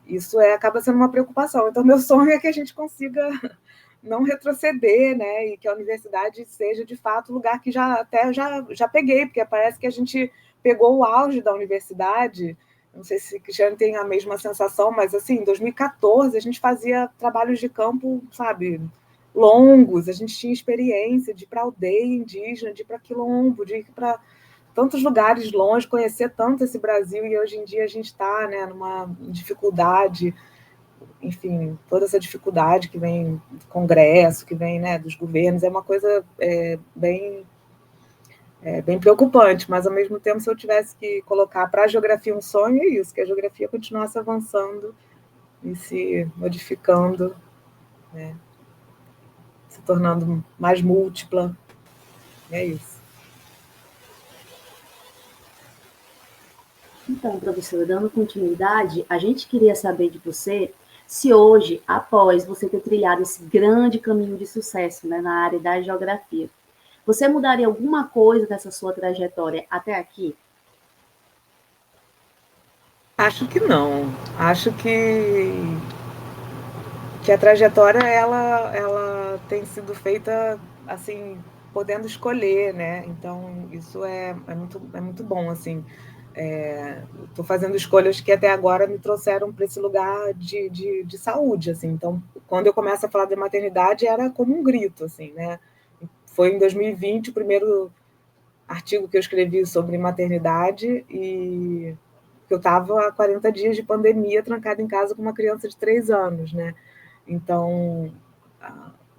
isso acaba sendo uma preocupação. Então, meu sonho é que a gente consiga não retroceder, né? E que a universidade seja, de fato, o lugar que já peguei, porque parece que a gente pegou o auge da universidade. Não sei se o Cristiano tem a mesma sensação, mas, assim, em 2014, a gente fazia trabalhos de campo, sabe, longos, a gente tinha experiência de ir para aldeia indígena, de ir para quilombo, de ir para tantos lugares longe, conhecer tanto esse Brasil, e hoje em dia a gente está, né, numa dificuldade, enfim, toda essa dificuldade que vem do Congresso, que vem, né, dos governos, é uma coisa bem preocupante, mas ao mesmo tempo, se eu tivesse que colocar para a geografia um sonho, é isso, que a geografia continuasse avançando e se modificando, né, se tornando mais múltipla, é isso. Então, professora, dando continuidade, a gente queria saber de você se hoje, após você ter trilhado esse grande caminho de sucesso, né, na área da geografia, você mudaria alguma coisa dessa sua trajetória até aqui? Acho que não. Acho que a trajetória ela tem sido feita assim, podendo escolher, né? Então isso é muito bom, assim. Estou fazendo escolhas que até agora me trouxeram para esse lugar de saúde, assim. Então, quando eu começo a falar de maternidade, era como um grito, assim, né? Foi em 2020 o primeiro artigo que eu escrevi sobre maternidade e eu estava há 40 dias de pandemia trancada em casa com uma criança de 3 anos, né? Então,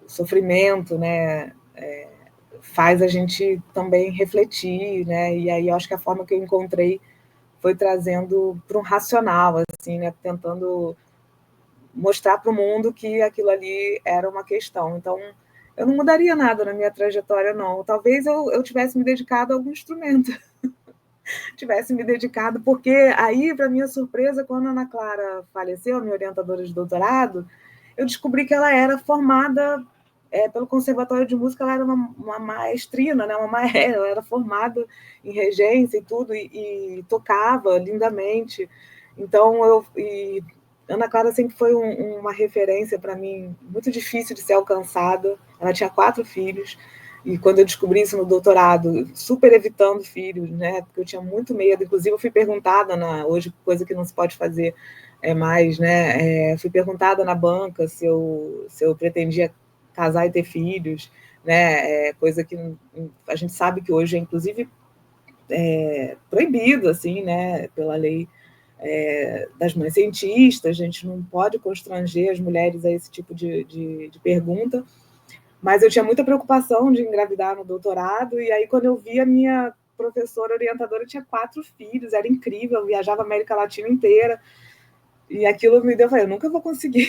o sofrimento, né, faz a gente também refletir, né? E aí eu acho que a forma que eu encontrei foi trazendo para um racional, assim, né? Tentando mostrar para o mundo que aquilo ali era uma questão. Então, eu não mudaria nada na minha trajetória, não. Talvez eu tivesse me dedicado a algum instrumento, tivesse me dedicado, porque aí, para minha surpresa, quando a Ana Clara faleceu, minha orientadora de doutorado, eu descobri que ela era formada pelo Conservatório de Música, ela era uma maestrina, né? Ela era formada em regência e tudo, e tocava lindamente. Então, Ana Clara sempre foi uma referência para mim, muito difícil de ser alcançada. Ela tinha 4 filhos, e quando eu descobri isso no doutorado, super evitando filhos, né? Porque eu tinha muito medo. Inclusive, eu fui perguntada, hoje, coisa que não se pode fazer mais, né? Fui perguntada na banca se eu pretendia casar e ter filhos, né? Coisa que a gente sabe que hoje é, inclusive, proibido, assim, né? Pela lei das mães cientistas. A gente não pode constranger as mulheres a esse tipo de pergunta. Mas eu tinha muita preocupação de engravidar no doutorado, e aí, quando eu vi, a minha professora orientadora tinha 4 filhos, era incrível, viajava a América Latina inteira, e aquilo me deu, eu falei, eu nunca vou conseguir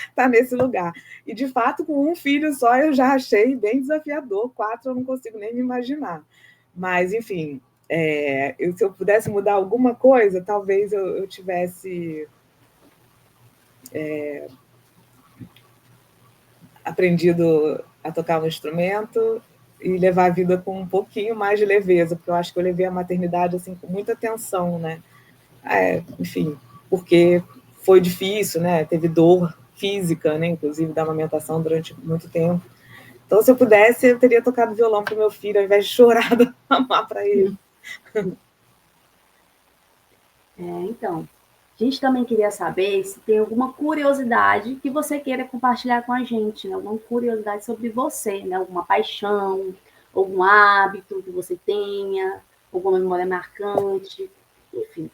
estar nesse lugar. E, de fato, com 1 filho só, eu já achei bem desafiador, 4 eu não consigo nem me imaginar. Mas, enfim, se eu pudesse mudar alguma coisa, talvez eu tivesse aprendido a tocar um instrumento e levar a vida com um pouquinho mais de leveza, porque eu acho que eu levei a maternidade assim com muita tensão, né? Enfim, porque foi difícil, né? Teve dor física, né? Inclusive da amamentação durante muito tempo. Então, se eu pudesse, eu teria tocado violão para o meu filho, ao invés de chorar do amar para ele. Então, a gente também queria saber se tem alguma curiosidade que você queira compartilhar com a gente, né? Alguma curiosidade sobre você, né? Alguma paixão, algum hábito que você tenha, alguma memória marcante, enfim.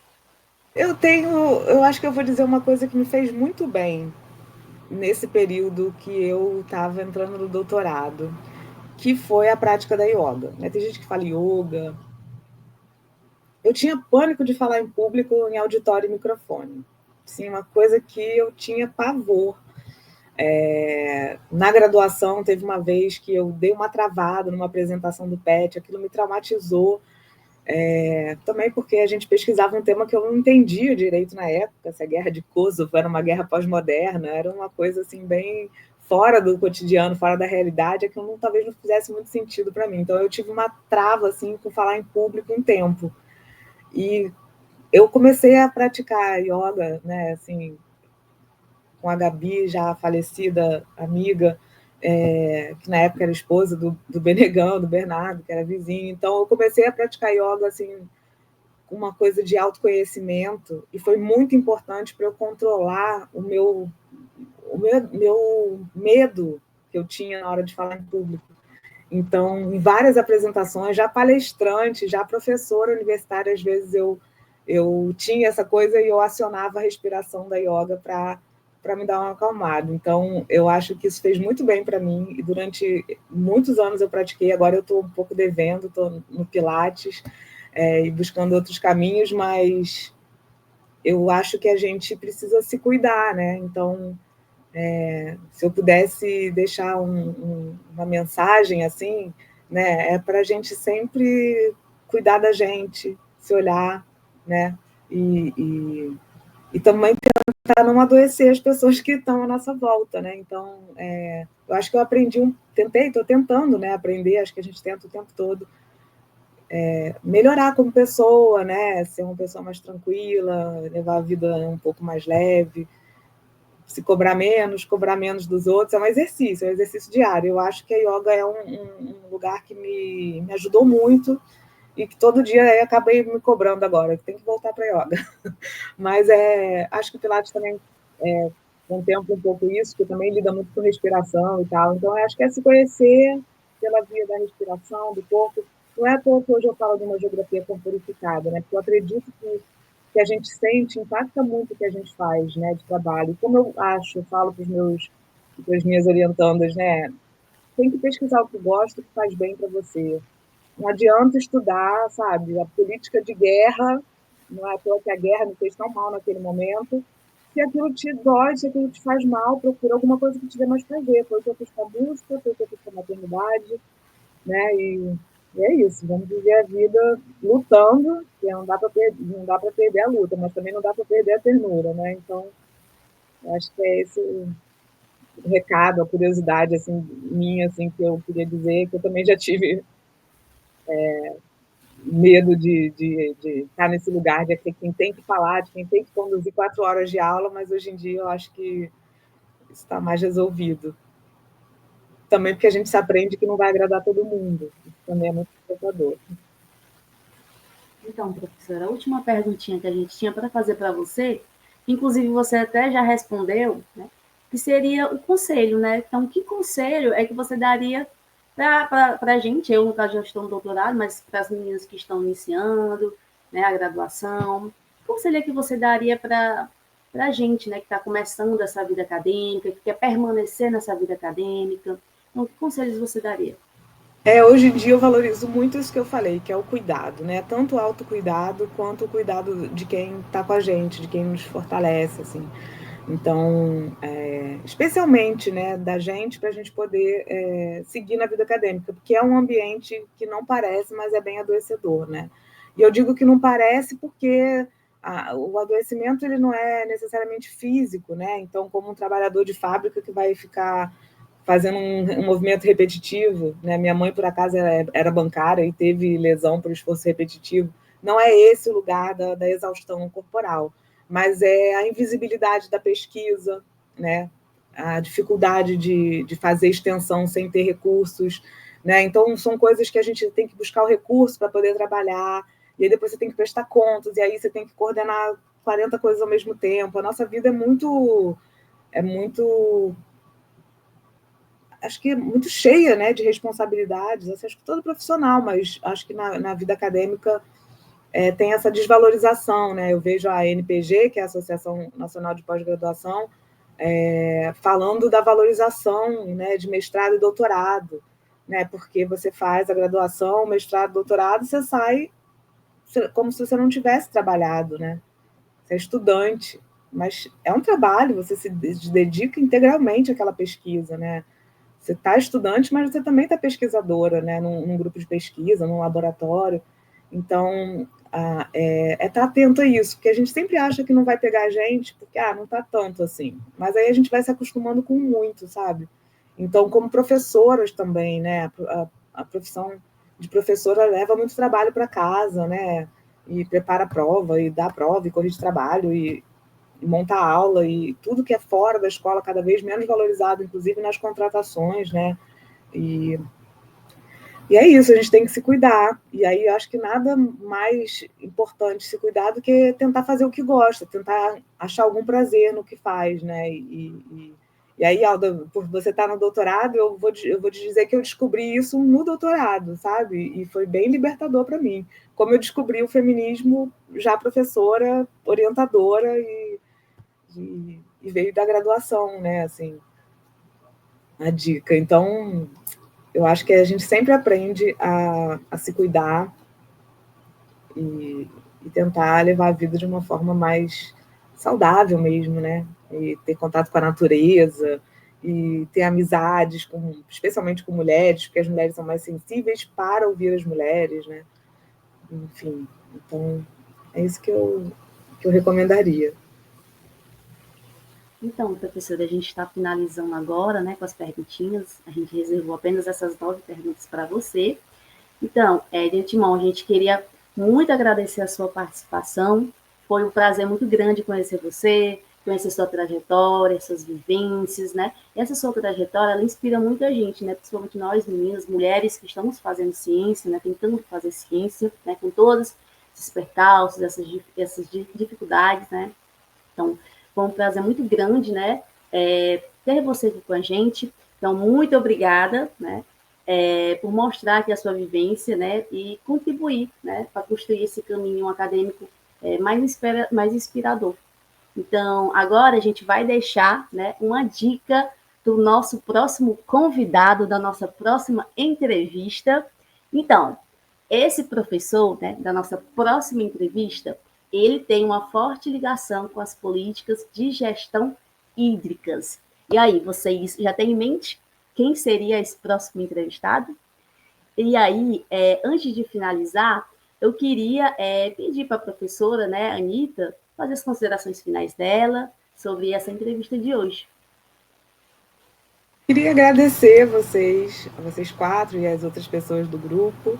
Eu acho que eu vou dizer uma coisa que me fez muito bem nesse período que eu estava entrando no doutorado, que foi a prática da yoga. Tem gente que fala yoga. Eu tinha pânico de falar em público, em auditório e microfone. Sim, uma coisa que eu tinha pavor. Na graduação, teve uma vez que eu dei uma travada numa apresentação do PET, aquilo me traumatizou, também porque a gente pesquisava um tema que eu não entendia direito na época, se a guerra de Kosovo era uma guerra pós-moderna, era uma coisa assim bem fora do cotidiano, fora da realidade, que talvez não fizesse muito sentido para mim. Então, eu tive uma trava assim, com falar em público um tempo. E eu comecei a praticar yoga, né, assim, com a Gabi, já falecida amiga, que na época era esposa do Benegão, do Bernardo, que era vizinho. Então, eu comecei a praticar yoga, assim, com uma coisa de autoconhecimento, e foi muito importante para eu controlar o meu medo que eu tinha na hora de falar em público. Então, em várias apresentações, já palestrante, já professora universitária, às vezes eu tinha essa coisa e eu acionava a respiração da yoga para me dar uma acalmada. Então, eu acho que isso fez muito bem para mim, e durante muitos anos eu pratiquei. Agora eu estou um pouco devendo, estou no Pilates e buscando outros caminhos, mas eu acho que a gente precisa se cuidar, né? Então, se eu pudesse deixar uma mensagem assim, né, para a gente sempre cuidar da gente, se olhar, né, e também tentar não adoecer as pessoas que estão à nossa volta, né? Então, eu acho que eu aprendi, estou tentando, né, aprender, acho que a gente tenta o tempo todo, melhorar como pessoa, né, ser uma pessoa mais tranquila, levar a vida um pouco mais leve, se cobrar menos dos outros. É um exercício diário. Eu acho que a yoga é um lugar que me ajudou muito, e que todo dia eu acabei me cobrando agora, que tem que voltar para a yoga. Mas acho que o Pilates também contempla um pouco isso, que também lida muito com respiração e tal. Então, eu acho que é se conhecer pela via da respiração, do corpo. Não é à toa que hoje eu falo de uma geografia corporificada, né? Porque eu acredito que a gente sente impacta muito o que a gente faz, né, de trabalho. E como eu falo para as minhas orientandas, né, tem que pesquisar o que gosta, o que faz bem para você. Não adianta estudar, sabe, a política de guerra, não é à toa que a guerra me fez tão mal naquele momento. Se aquilo te dói, se aquilo te faz mal, procura alguma coisa que te dê mais prazer. Foi o que eu fiz com a busca, foi o que eu fiz com a maternidade, né, e é isso, vamos viver a vida lutando, que não dá para perder a luta, mas também não dá para perder a ternura, né? Então, eu acho que é esse recado, a curiosidade assim, minha, assim, que eu queria dizer, que eu também já tive medo de estar nesse lugar, de ser quem tem que falar, de quem tem que conduzir 4 horas de aula, mas hoje em dia eu acho que isso está mais resolvido. Também porque a gente se aprende que não vai agradar todo mundo. Isso também é muito desafiador. Então, professora, a última perguntinha que a gente tinha para fazer para você, inclusive você até já respondeu, né, que seria o conselho, né? Então, que conselho é que você daria para a gente? Eu, no caso, já estou no doutorado, mas para as meninas que estão iniciando, né, a graduação, que conselho é que você daria para a gente, né, que está começando essa vida acadêmica, que quer permanecer nessa vida acadêmica? Então, que conselhos você daria? Hoje em dia eu valorizo muito isso que eu falei, que é o cuidado, né? Tanto o autocuidado quanto o cuidado de quem está com a gente, de quem nos fortalece, assim. Então, especialmente, né, da gente, para a gente poder seguir na vida acadêmica, porque é um ambiente que não parece, mas é bem adoecedor, né? E eu digo que não parece porque o adoecimento ele não é necessariamente físico, né? Então, como um trabalhador de fábrica que vai ficar fazendo um movimento repetitivo, né? Minha mãe, por acaso, era bancária e teve lesão por esforço repetitivo. Não é esse o lugar da exaustão corporal, mas é a invisibilidade da pesquisa, né? A dificuldade de fazer extensão sem ter recursos, né? Então, são coisas que a gente tem que buscar o recurso para poder trabalhar, e aí depois você tem que prestar contas, e aí você tem que coordenar 40 coisas ao mesmo tempo. A nossa vida é muito acho que é muito cheia, né, de responsabilidades, assim, acho que todo profissional, mas acho que na vida acadêmica tem essa desvalorização, né? Eu vejo a ANPG, que é a Associação Nacional de Pós-Graduação, falando da valorização, né, de mestrado e doutorado, né? Porque você faz a graduação, mestrado, doutorado, você sai como se você não tivesse trabalhado, né? Você é estudante, mas é um trabalho, você se dedica integralmente àquela pesquisa, né? Você está estudante, mas você também está pesquisadora, né? Num grupo de pesquisa, num laboratório. Então, estar atento a isso, porque a gente sempre acha que não vai pegar a gente, porque não está tanto assim. Mas aí a gente vai se acostumando com muito, sabe? Então, como professoras também, né? A profissão de professora leva muito trabalho para casa, né? E prepara a prova, e dá a prova, e corrige trabalho, e montar aula, e tudo que é fora da escola cada vez menos valorizado, inclusive nas contratações, né? E é isso, a gente tem que se cuidar. E aí eu acho que nada mais importante se cuidar do que tentar fazer o que gosta, tentar achar algum prazer no que faz, né? E aí, Alda, por você estar no doutorado, eu vou te dizer que eu descobri isso no doutorado, sabe? E foi bem libertador para mim. Como eu descobri o feminismo já professora, orientadora e veio da graduação, né? Assim, a dica. Então, eu acho que a gente sempre aprende a se cuidar e tentar levar a vida de uma forma mais saudável mesmo, né? E ter contato com a natureza e ter amizades, especialmente com mulheres, porque as mulheres são mais sensíveis para ouvir as mulheres, né? Enfim, então é isso que eu recomendaria. Então, professora, a gente está finalizando agora, né, com as perguntinhas. A gente reservou apenas essas 9 perguntas para você. Então, de antemão, a gente queria muito agradecer a sua participação. Foi um prazer muito grande conhecer você, conhecer sua trajetória, suas vivências, né? E essa sua trajetória, ela inspira muita gente, né? Principalmente nós, meninas, mulheres que estamos fazendo ciência, né? Tentando fazer ciência, né? Com todos esses percalços, essas dificuldades, né? Então, foi um prazer muito grande, né? Ter você aqui com a gente. Então, muito obrigada, né? Por mostrar aqui a sua vivência, né? E contribuir, né? Para construir esse caminho acadêmico mais inspirador. Então, agora a gente vai deixar, né, uma dica do nosso próximo convidado, da nossa próxima entrevista. Então, esse professor, né, da nossa próxima entrevista, ele tem uma forte ligação com as políticas de gestão hídricas. E aí, vocês já têm em mente quem seria esse próximo entrevistado? E aí, antes de finalizar, eu queria pedir para a professora, né, Anita, fazer as considerações finais dela sobre essa entrevista de hoje. queria agradecer vocês 4 e as outras pessoas do grupo,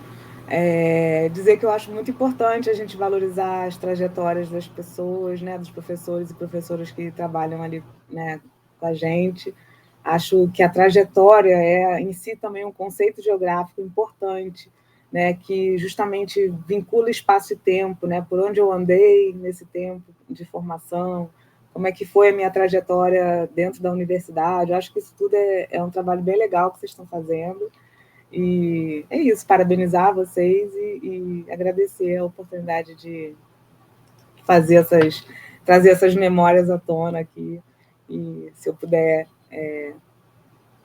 dizer que eu acho muito importante a gente valorizar as trajetórias das pessoas, né, dos professores e professoras que trabalham ali, né, com a gente. Acho que a trajetória é em si também um conceito geográfico importante, né, que justamente vincula espaço e tempo, né, por onde eu andei nesse tempo de formação, como é que foi a minha trajetória dentro da universidade. Eu acho que isso tudo é um trabalho bem legal que vocês estão fazendo. E é isso, parabenizar vocês e agradecer a oportunidade de trazer essas memórias à tona aqui. E se eu puder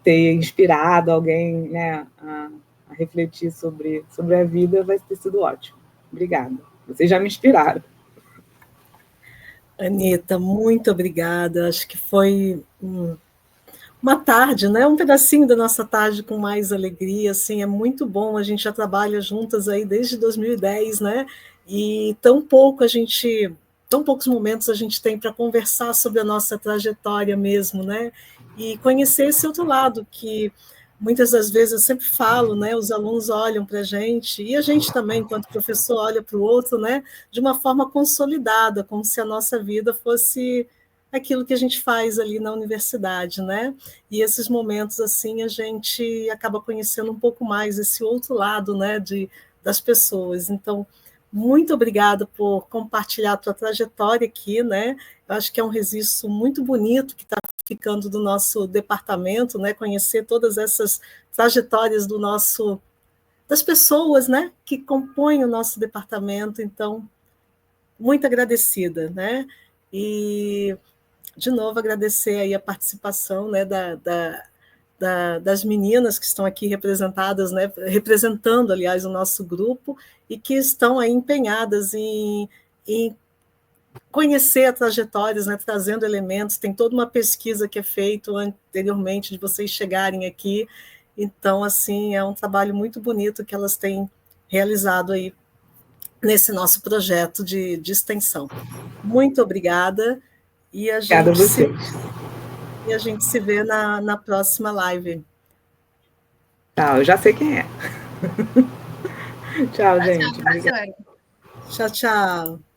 ter inspirado alguém, né, a refletir sobre a vida, vai ter sido ótimo. Obrigada. Vocês já me inspiraram. Anita, muito obrigada. Acho que foi uma tarde, né? Um pedacinho da nossa tarde com mais alegria. Assim, é muito bom. A gente já trabalha juntas aí desde 2010, né? E tão poucos momentos a gente tem para conversar sobre a nossa trajetória mesmo, né? E conhecer esse outro lado que muitas das vezes eu sempre falo, né? Os alunos olham para a gente e a gente também, enquanto professor, olha para o outro, né? De uma forma consolidada, como se a nossa vida fosse aquilo que a gente faz ali na universidade, né? E esses momentos assim a gente acaba conhecendo um pouco mais esse outro lado, né? Das pessoas. Então, muito obrigada por compartilhar a tua trajetória aqui, né? Eu acho que é um registro muito bonito que está ficando do nosso departamento, né? Conhecer todas essas trajetórias das pessoas, né? Que compõem o nosso departamento. Então, muito agradecida, né? E de novo agradecer aí a participação, né? Das meninas que estão aqui representadas, né, representando, aliás, o nosso grupo, e que estão aí empenhadas em conhecer as trajetórias, né, trazendo elementos. Tem toda uma pesquisa que é feita anteriormente de vocês chegarem aqui. Então, assim, é um trabalho muito bonito que elas têm realizado aí nesse nosso projeto de extensão. Muito obrigada. E a gente se vê na próxima live. Tchau, eu já sei quem é. Tchau, gente. Tchau, tchau.